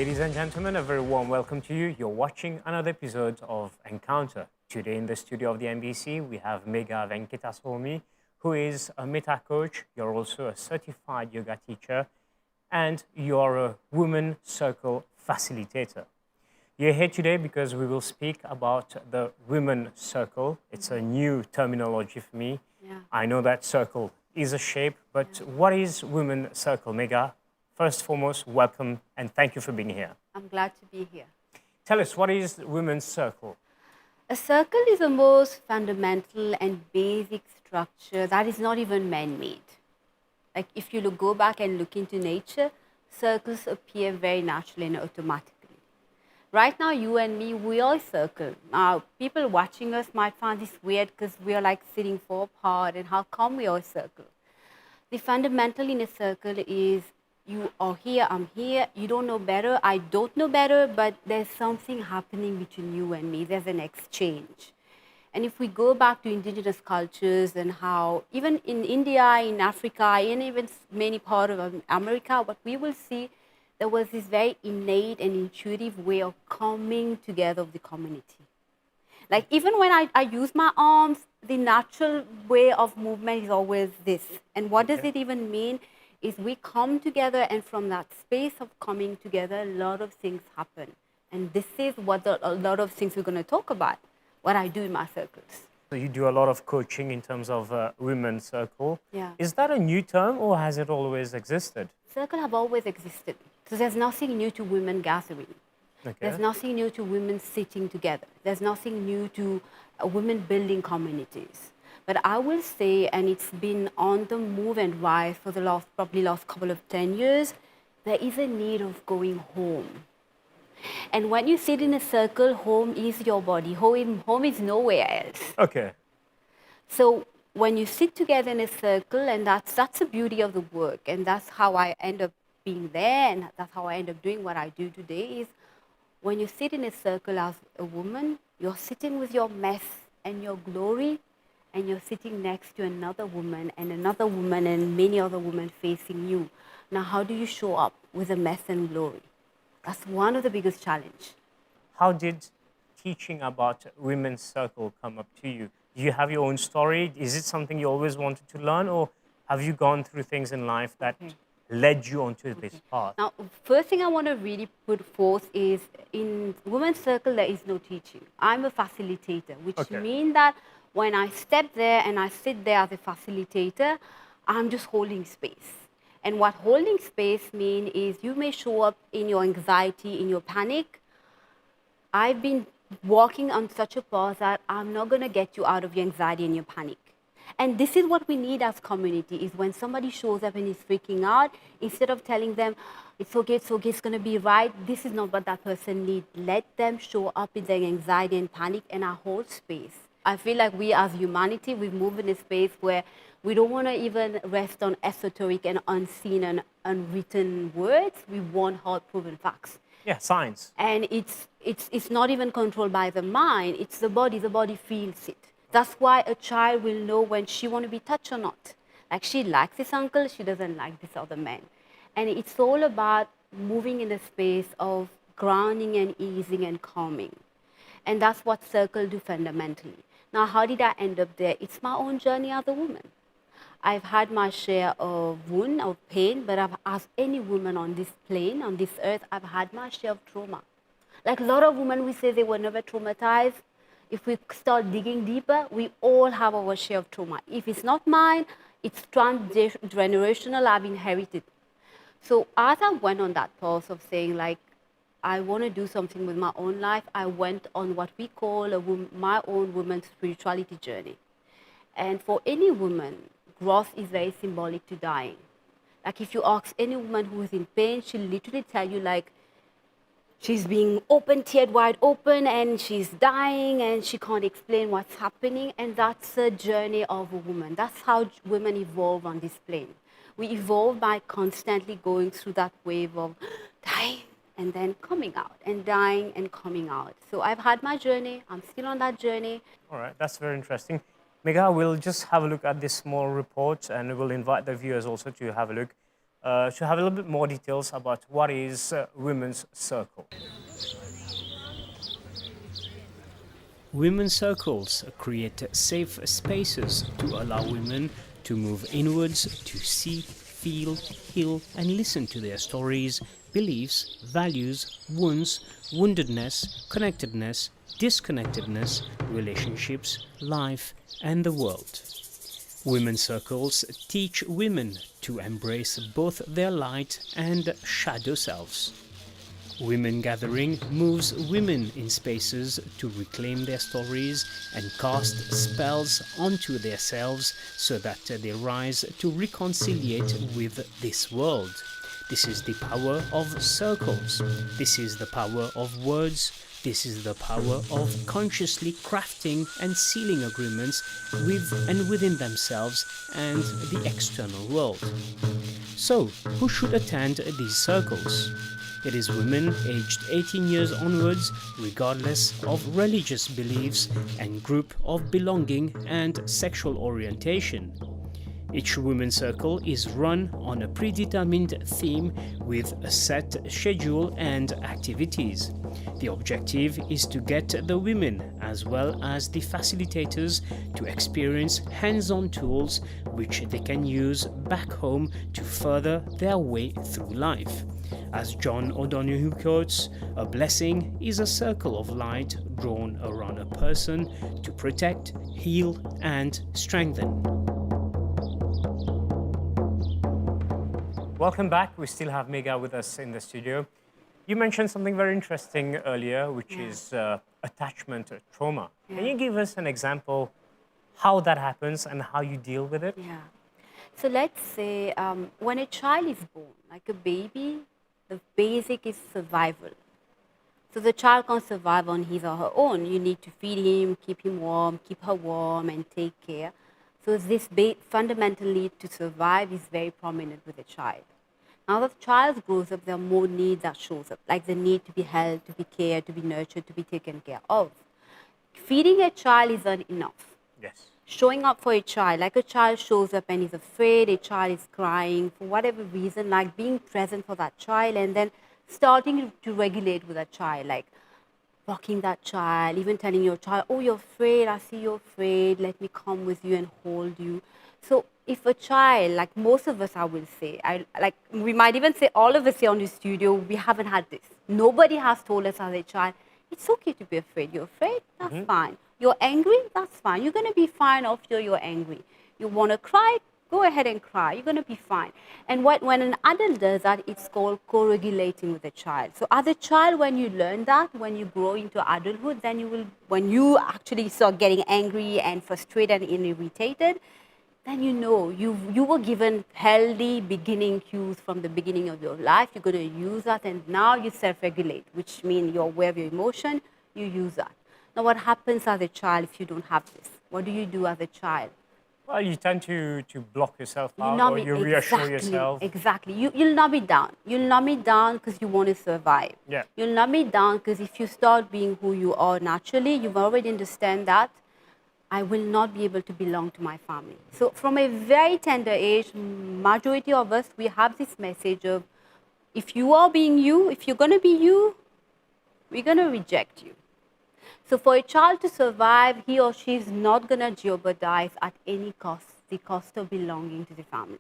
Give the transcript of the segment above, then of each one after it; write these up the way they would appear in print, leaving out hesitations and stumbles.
Ladies and gentlemen, a very warm welcome to you. You're watching another episode of Encounter. Today in the studio of the NBC, we have Megha Venketasamy, who is a Metta Coach. You're also a certified yoga teacher, and you're a Women Circle facilitator. You're here today because we will speak about the Women Circle. It's a new terminology for me. Yeah. I know that circle is a shape, but what is Women Circle, Megha? First and foremost, welcome and thank you for being here. I'm glad to be here. Tell us, what is Women's Circle? A circle is the most fundamental and basic structure that is not even man-made. Like if you go back and look into nature, circles appear very naturally and automatically. Right now, you and me, we all circle. Now, people watching us might find this weird because we are like sitting far apart, and how come we all circle? The fundamental in a circle is you are here, I'm here, you don't know better, I don't know better, but there's something happening between you and me. There's an exchange. And if we go back to indigenous cultures and how, even in India, in Africa, and even many parts of America, what we will see, there was this very innate and intuitive way of coming together of the community. Like even when I use my arms, the natural way of movement is always this. And what does it even mean? Is we come together, and from that space of coming together, a lot of things happen. And this is what a lot of things we're going to talk about, what I do in my circles. So you do a lot of coaching in terms of Women's Circle. Yeah. Is that a new term or has it always existed? Circle have always existed. So there's nothing new to women gathering. Okay. There's nothing new to women sitting together. There's nothing new to women building communities. But I will say, and it's been on the move and rise for the last couple of 10 years, there is a need of going home. And when you sit in a circle, home is your body. Home is nowhere else. Okay. So when you sit together in a circle, and that's the beauty of the work, and that's how I end up being there, and that's how I end up doing what I do today, is when you sit in a circle as a woman, you're sitting with your mess and your glory, and you're sitting next to another woman and many other women facing you. Now, how do you show up with a mess and glory? That's one of the biggest challenges. How did teaching about Women's Circle come up to you? Do you have your own story? Is it something you always wanted to learn, or have you gone through things in life that led you onto this path? Now, first thing I want to really put forth is in Women's Circle, there is no teaching. I'm a facilitator, which means that when I step there and I sit there as a facilitator, I'm just holding space. And what holding space means is you may show up in your anxiety, in your panic. I've been walking on such a path that I'm not going to get you out of your anxiety and your panic. And this is what we need as community, is when somebody shows up and is freaking out, instead of telling them, it's okay, it's going to be right, this is not what that person needs. Let them show up in their anxiety and panic, and I hold space. I feel like we as humanity, we move in a space where we don't want to even rest on esoteric and unseen and unwritten words. We want hard proven facts. Yeah, science. And it's not even controlled by the mind, it's the body feels it. That's why a child will know when she wants to be touched or not. Like she likes this uncle, she doesn't like this other man. And it's all about moving in a space of grounding and easing and calming. And that's what circle do fundamentally. Now, how did I end up there? It's my own journey as a woman. I've had my share of wound, of pain, but as any woman on this plane, on this earth, I've had my share of trauma. Like a lot of women, we say they were never traumatized. If we start digging deeper, we all have our share of trauma. If it's not mine, it's transgenerational, I've inherited. So as I went on that path of saying, like, I want to do something with my own life, I went on what we call my own woman's spirituality journey. And for any woman, growth is very symbolic to dying. Like if you ask any woman who is in pain, she'll literally tell you like she's being teared wide open and she's dying and she can't explain what's happening. And that's the journey of a woman. That's how women evolve on this plane. We evolve by constantly going through that wave of dying and then coming out, and dying and coming out. So I've had my journey. I'm still on that journey. All right, that's very interesting. Megha, we'll just have a look at this small report and we'll invite the viewers also to have a look. to have a little bit more details about what is Women's Circle. Women's circles create safe spaces to allow women to move inwards, to see, feel, heal, and listen to their stories, beliefs, values, wounds, woundedness, connectedness, disconnectedness, relationships, life, and the world. Women's circles teach women to embrace both their light and shadow selves. Women Gathering moves women in spaces to reclaim their stories and cast spells onto themselves so that they rise to reconciliate with this world. This is the power of circles. This is the power of words. This is the power of consciously crafting and sealing agreements with and within themselves and the external world. So, who should attend these circles? It is women aged 18 years onwards, regardless of religious beliefs and group of belonging and sexual orientation. Each women's circle is run on a predetermined theme with a set schedule and activities. The objective is to get the women as well as the facilitators to experience hands-on tools which they can use back home to further their way through life. As John O'Donoghue quotes, a blessing is a circle of light drawn around a person to protect, heal, and strengthen. Welcome back. We still have Megha with us in the studio. You mentioned something very interesting earlier, which is attachment trauma. Can you give us an example how that happens and how you deal with it? Yeah. So let's say when a child is born, like a baby, the basic is survival. So the child can't survive on his or her own. You need to feed him, keep him warm, keep her warm, and take care. So this fundamental need to survive is very prominent with a child. Now as the child grows up, there are more needs that shows up, like the need to be held, to be cared, to be nurtured, to be taken care of. Feeding a child is not enough. Yes. Showing up for a child, like a child shows up and is afraid, a child is crying for whatever reason, like being present for that child and then starting to regulate with that child, like rocking that child, even telling your child, oh, you're afraid, I see you're afraid, let me come with you and hold you. So if a child, like most of us, I will say, we might even say all of us here on the studio, we haven't had this. Nobody has told us as a child, it's okay to be afraid. You're afraid? That's fine. You're angry? That's fine. You're going to be fine after you're angry. You want to cry? Go ahead and cry. You're going to be fine. And when an adult does that, it's called co-regulating with a child. So as a child, when you learn that, when you grow into adulthood, then you will, when you actually start getting angry and frustrated and irritated, then you know you were given healthy beginning cues from the beginning of your life. You're going to use that, and now you self-regulate, which means you're aware of your emotion, you use that. Now, what happens as a child if you don't have this? What do you do as a child? Well, you tend to block yourself out, or you reassure yourself. Exactly. You'll numb it down. You'll numb it down because you want to survive. Yeah. You'll numb it down because if you start being who you are naturally, you've already understand that I will not be able to belong to my family. So from a very tender age, majority of us, we have this message of, if you are being you, if you're going to be you, we're going to reject you. So for a child to survive, he or she is not going to jeopardize at any cost the cost of belonging to the family.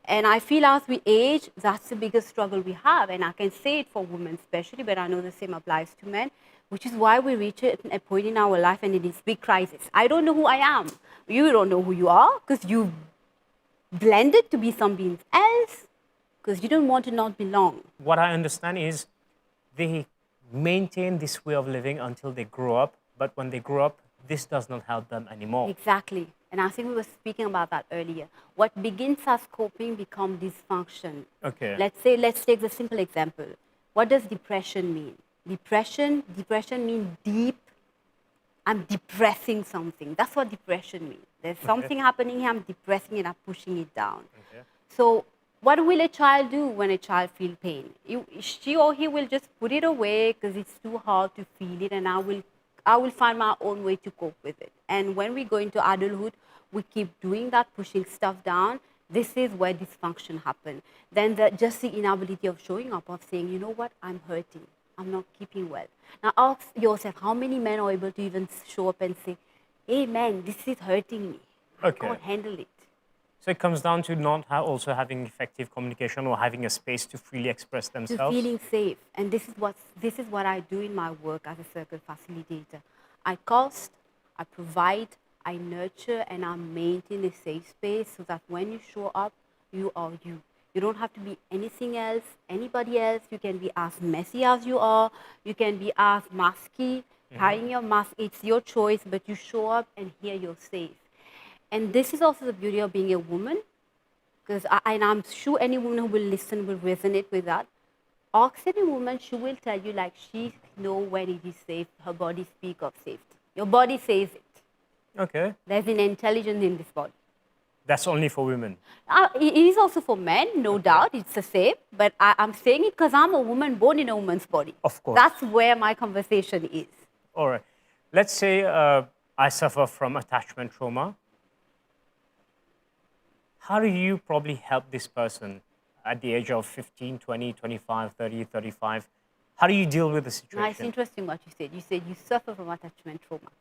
And I feel as we age, that's the biggest struggle we have. And I can say it for women especially, but I know the same applies to men, which is why we reach a point in our life and it is big crisis. I don't know who I am. You don't know who you are because you blended to be something else because you don't want to not belong. What I understand is they maintain this way of living until they grow up, but when they grow up, this does not help them anymore. Exactly. And I think we were speaking about that earlier. What begins as coping becomes dysfunction. Okay. Let's take the simple example. What does depression mean? Depression means deep, I'm depressing something. That's what depression means. There's something happening here, I'm depressing it, I'm pushing it down. Okay. So what will a child do when a child feels pain? She or he will just put it away because it's too hard to feel it, and I will find my own way to cope with it. And when we go into adulthood, we keep doing that, pushing stuff down, This is where dysfunction happens. Then just the inability of showing up, of saying, you know what, I'm hurting. I'm not keeping well. Now ask yourself, how many men are able to even show up and say, hey man, this is hurting me. I Okay. can't handle it. So it comes down to not also having effective communication or having a space to freely express To themselves. feeling safe. And this is what I do in my work as a circle facilitator. I cost, I provide, I nurture, and I maintain a safe space so that when you show up, you are you. You don't have to be anything else, anybody else. You can be as messy as you are. You can be as masky, carrying your mask. It's your choice, but you show up and here you're safe. And this is also the beauty of being a woman, because and I'm sure any woman who will listen will resonate with that. Ask any woman, she will tell you like she know when it is safe. Her body speak of safety. Your body says it. Okay. There's an intelligence in this body. That's only for women. It is also for men, no doubt. It's the same. But I'm saying it because I'm a woman born in a woman's body. Of course. That's where my conversation is. All right. Let's say I suffer from attachment trauma. How do you probably help this person at the age of 15, 20, 25, 30, 35? How do you deal with the situation? Now, it's interesting what you said. You said you suffer from attachment trauma.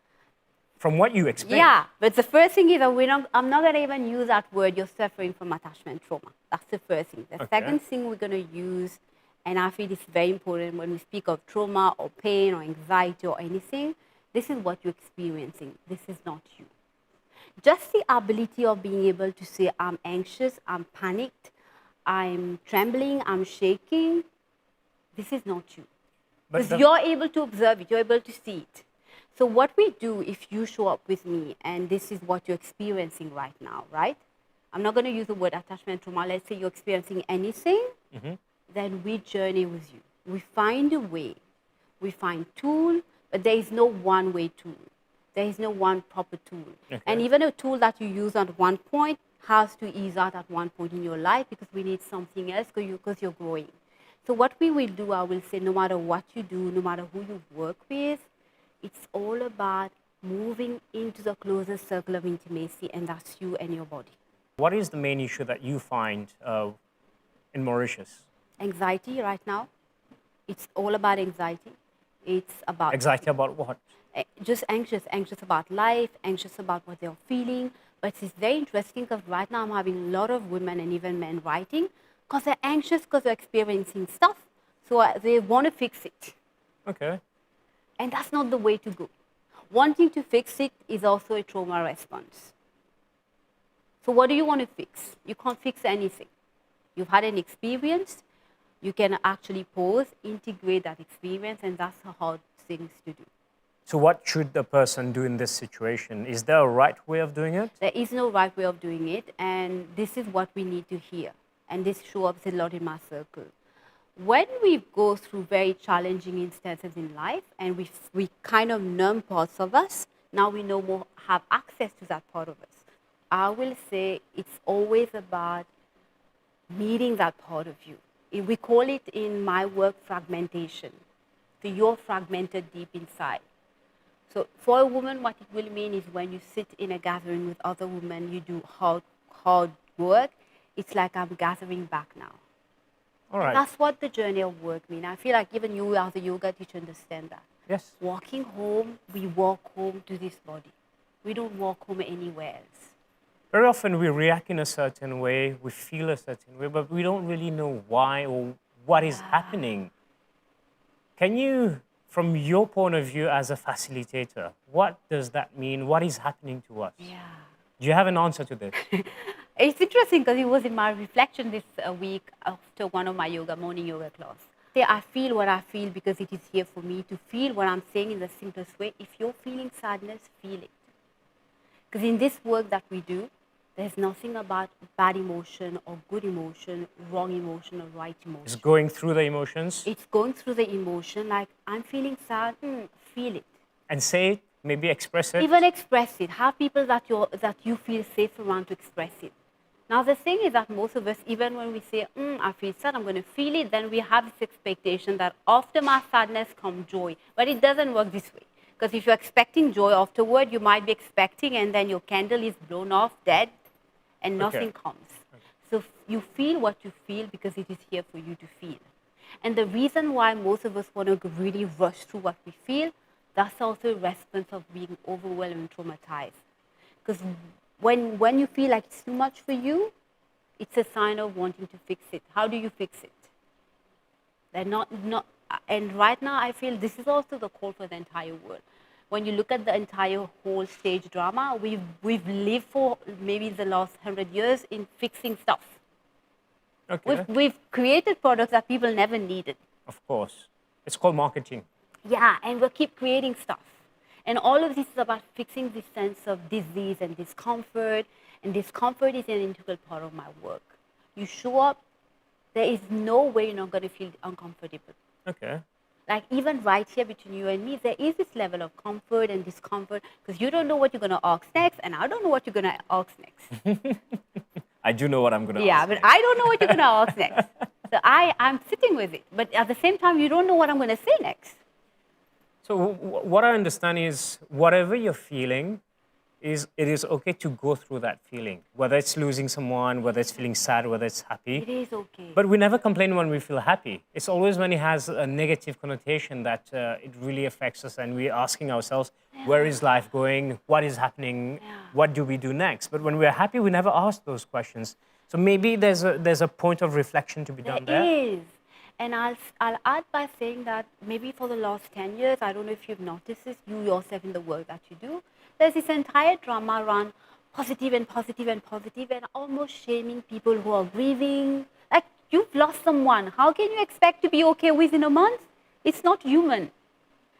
From what you explained. Yeah, but the first thing is that I'm not going to even use that word, you're suffering from attachment trauma. That's the first thing. The second thing we're going to use, and I feel it's very important when we speak of trauma or pain or anxiety or anything, this is what you're experiencing. This is not you. Just the ability of being able to say, I'm anxious, I'm panicked, I'm trembling, I'm shaking, this is not you. Because you're able to observe it, you're able to see it. So what we do if you show up with me, and this is what you're experiencing right now, right? I'm not going to use the word attachment trauma. Let's say you're experiencing anything, then we journey with you. We find a way. We find tool, but there is no one-way tool. There is no one proper tool. Okay. And even a tool that you use at one point has to ease out at one point in your life because we need something else because you're growing. So what we will do, I will say, no matter what you do, no matter who you work with, it's all about moving into the closest circle of intimacy, and that's you and your body. What is the main issue that you find in Mauritius? Anxiety right now. It's all about anxiety. It's about... Anxiety about what? Just anxious about life, anxious about what they're feeling. But it's very interesting because right now I'm having a lot of women and even men writing because they're anxious because they're experiencing stuff. So they want to fix it. Okay. And that's not the way to go. Wanting to fix it is also a trauma response. So what do you want to fix? You can't fix anything. You've had an experience. You can actually pause, integrate that experience, and that's the hard things to do. So what should the person do in this situation? Is there a right way of doing it? There is no right way of doing it, and this is what we need to hear. And this shows up a lot in my circle. When we go through very challenging instances in life and we kind of numb parts of us, now we no more have access to that part of us. I will say it's always about meeting that part of you. We call it in my work fragmentation. So you're fragmented deep inside. So for a woman, what it will mean is when you sit in a gathering with other women, you do hard work, it's like I'm gathering back now. All right. And that's what the journey of work means. I feel like even you as a yoga teacher understand that. Yes. Walking home, we walk home to this body. We don't walk home anywhere else. Very often we react in a certain way, we feel a certain way, but we don't really know why or what is happening. Can you, from your point of view as a facilitator, what does that mean? What is happening to us? Yeah. Do you have an answer to this? It's interesting because it was in my reflection this week after one of my morning yoga class. I feel what I feel because it is here for me to feel what I'm saying in the simplest way. If you're feeling sadness, feel it. Because in this work that we do, there's nothing about bad emotion or good emotion, wrong emotion or right emotion. It's going through the emotions. It's going through the emotion, like I'm feeling sad, feel it. And say it, maybe express it. Even express it. Have people that you feel safe around to express it. Now the thing is that most of us, even when we say, I feel sad, I'm going to feel it, then we have this expectation that after my sadness comes joy. But it doesn't work this way. Because if you're expecting joy afterward, you might be expecting and then your candle is blown off, dead, and nothing comes. So you feel what you feel because it is here for you to feel. And the reason why most of us want to really rush through what we feel, that's also a response of being overwhelmed and traumatized. Because when you feel like it's too much for you, it's a sign of wanting to fix it. How do you fix it? They're not, and right now I feel this is also the call for the entire world. When you look at the entire whole stage drama, we've lived for maybe the last 100 years in fixing stuff. Okay. We've created products that people never needed. Of course. It's called marketing. Yeah, and we'll keep creating stuff. And all of this is about fixing this sense of disease and discomfort. And discomfort is an integral part of my work. You show up, there is no way you're not going to feel uncomfortable. Okay. Like even right here between you and me, there is this level of comfort and discomfort because you don't know what you're going to ask next, and I don't know what you're going to ask next. I do know what I'm going to Yeah, ask but next. I don't know what you're going to ask next. So I'm sitting with it. But at the same time, you don't know what I'm going to say next. So what I understand is whatever you're feeling, it is okay to go through that feeling, whether it's losing someone, whether it's feeling sad, whether it's happy. It is okay. But we never complain when we feel happy. It's always when it has a negative connotation that it really affects us, and we're asking ourselves, where is life going? What is happening? What do we do next? But when we're happy, we never ask those questions. So maybe there's a point of reflection to be done there. There is. And I'll add by saying that maybe for the last 10 years, I don't know if you've noticed this, you yourself in the work that you do, there's this entire drama around positive and positive and positive and almost shaming people who are grieving. Like, you've lost someone. How can you expect to be okay within a month? It's not human.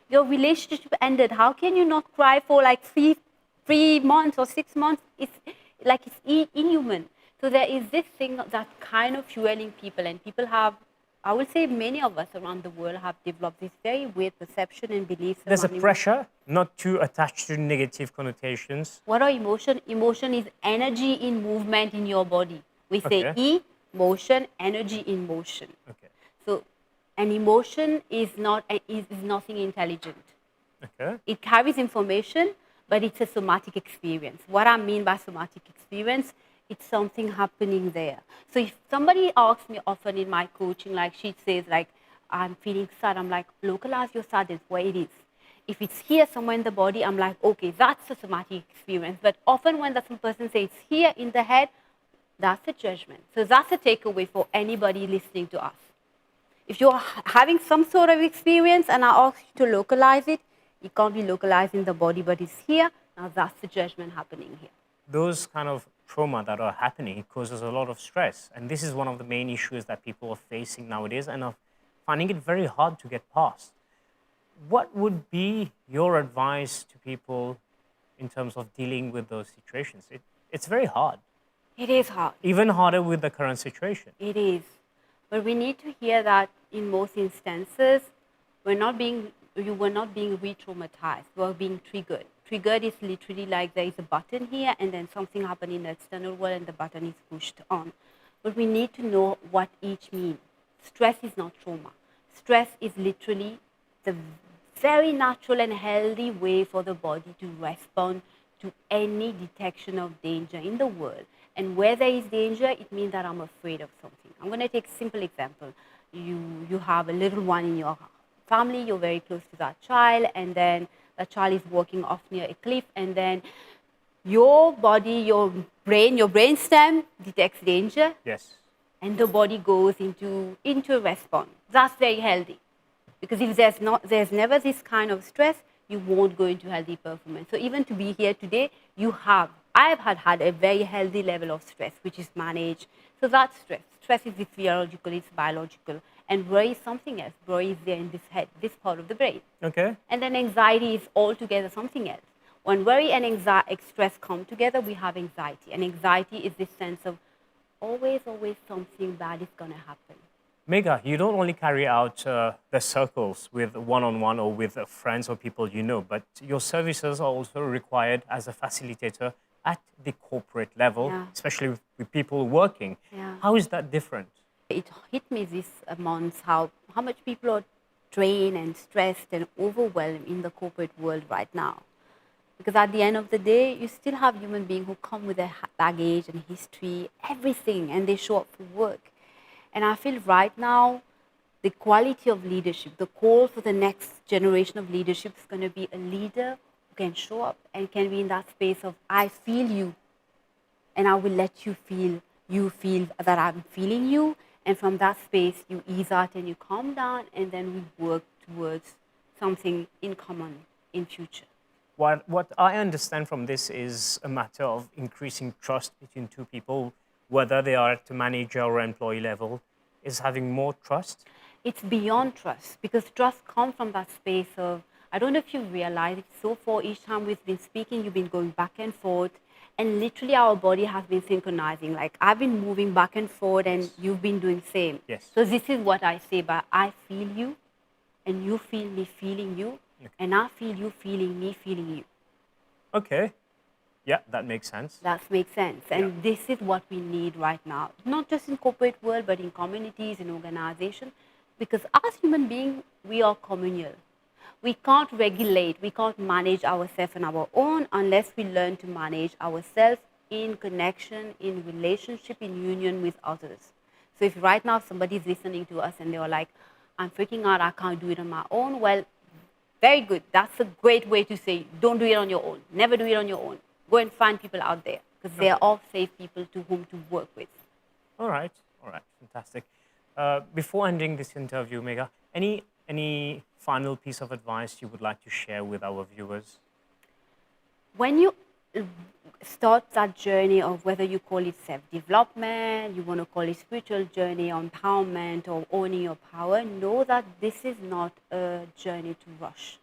Your relationship ended. How can you not cry for like three months or 6 months? It's like it's inhuman. So there is this thing that kind of fueling people, and people have, I would say many of us around the world have developed this very weird perception and beliefs. There's a around pressure not to attach to negative connotations. What are emotion? Emotion is energy in movement in your body. We say Okay. motion, energy in motion. Okay. So an emotion is nothing intelligent. Okay. It carries information, but it's a somatic experience. What I mean by somatic experience, it's something happening there. So if somebody asks me often in my coaching, like she says, like, I'm feeling sad, I'm like, localize your sadness where it is. If it's here somewhere in the body, I'm like, okay, that's a somatic experience. But often when some person says it's here in the head, that's a judgment. So that's a takeaway for anybody listening to us. If you're having some sort of experience and I ask you to localize it, it can't be localized in the body, but it's here. Now that's the judgment happening here. Those kind of trauma that are happening causes a lot of stress. And this is one of the main issues that people are facing nowadays and are finding it very hard to get past. What would be your advice to people in terms of dealing with those situations? It's very hard, It is hard. even harder with the current situation. It is. But we need to hear that in most instances, you were not being re-traumatized. You were being triggered. Triggered is literally like there is a button here and then something happened in the external world and the button is pushed on. But we need to know what each means. Stress is not trauma. Stress is literally the very natural and healthy way for the body to respond to any detection of danger in the world. And where there is danger, it means that I'm afraid of something. I'm going to take a simple example. You have a little one in your family, you're very close to that child, and then the child is walking off near a cliff, and then your body, your brain stem detects danger, Yes. and the body goes into a response. That's very healthy. Because if there's never this kind of stress, you won't go into healthy performance. So even to be here today, I have had a very healthy level of stress, which is managed. So that's stress. Stress is physiological, it's biological. And worry is something else. Worry is there in this head, this part of the brain. Okay. And then anxiety is altogether something else. When worry and stress come together, we have anxiety. And anxiety is this sense of always something bad is going to happen. Megha, you don't only carry out the circles with one-on-one or with friends or people you know, but your services are also required as a facilitator at the corporate level, especially with people working. Yeah. How is that different? It hit me this month how much people are drained and stressed and overwhelmed in the corporate world right now. Because at the end of the day, you still have human beings who come with their baggage and history, everything, and they show up for work. And I feel right now, the quality of leadership, the call for the next generation of leadership is going to be a leader who can show up and can be in that space of, I feel you, and I will let you feel that I'm feeling you. And from that space, you ease out and you calm down, and then we work towards something in common in future. What I understand from this is a matter of increasing trust between two people, whether they are at the manager or employee level, is having more trust. It's beyond trust, because trust comes from that space of, I don't know if you realize it, so far each time we've been speaking, you've been going back and forth, and literally our body has been synchronizing. Like I've been moving back and forth, and you've been doing same. Yes. So this is what I say, but I feel you, and you feel me feeling you, and I feel you feeling me feeling you. Okay. Yeah, that makes sense. That makes sense. And this is what we need right now, not just in corporate world, but in communities, in organization, because as human beings, we are communal. We can't regulate, we can't manage ourselves on our own unless we learn to manage ourselves in connection, in relationship, in union with others. So if right now somebody's listening to us and they are like, I'm freaking out, I can't do it on my own, well, very good. That's a great way to say, don't do it on your own. Never do it on your own. Go and find people out there, because they are all safe people to whom to work with. All right, fantastic. Before ending this interview, Megha, any final piece of advice you would like to share with our viewers? When you start that journey of whether you call it self-development, you want to call it spiritual journey, empowerment, or owning your power, know that this is not a journey to rush.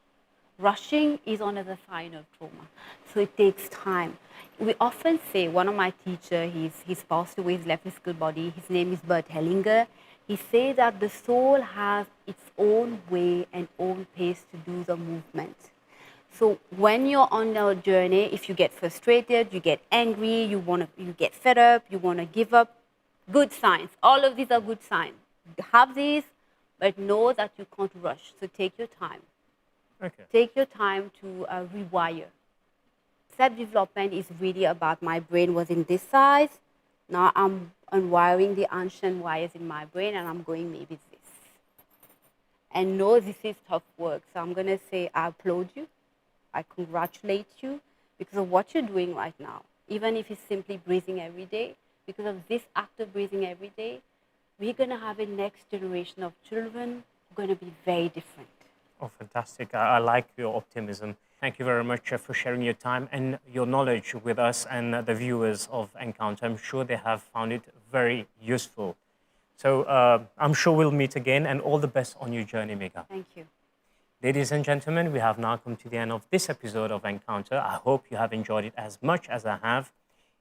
Rushing is another sign of trauma. So it takes time. We often say, one of my teachers, he's passed away, he's left physical body, his name is Bert Hellinger. He says that the soul has its own way and own pace to do the movement. So when you're on a journey, if you get frustrated, you get angry, you get fed up, you want to give up, good signs. All of these are good signs. Have these, but know that you can't rush. So take your time. Okay. Take your time to rewire. Self-development is really about, my brain was in this size. Now I'm unwiring the ancient wires in my brain, and I'm going maybe this. And know this is tough work. So I'm going to say, I applaud you. I congratulate you because of what you're doing right now. Even if it's simply breathing every day, because of this act of breathing every day, we're going to have a next generation of children who are going to be very different. Oh, fantastic. I like your optimism. Thank you very much for sharing your time and your knowledge with us and the viewers of Encounter. I'm sure they have found it very useful. So I'm sure we'll meet again, and all the best on your journey, Megha. Thank you. Ladies and gentlemen, we have now come to the end of this episode of Encounter. I hope you have enjoyed it as much as I have.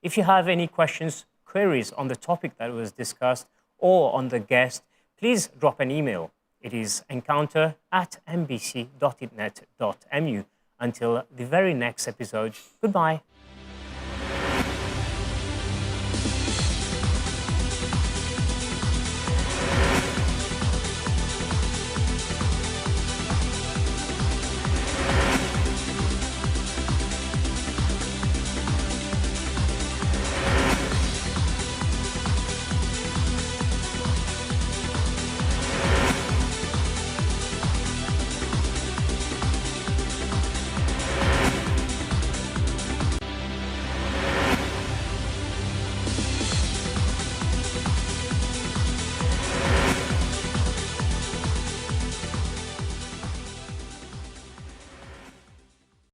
If you have any questions, queries on the topic that was discussed or on the guest, please drop an email. It is encounter@mbc.net.mu. Until the very next episode, goodbye.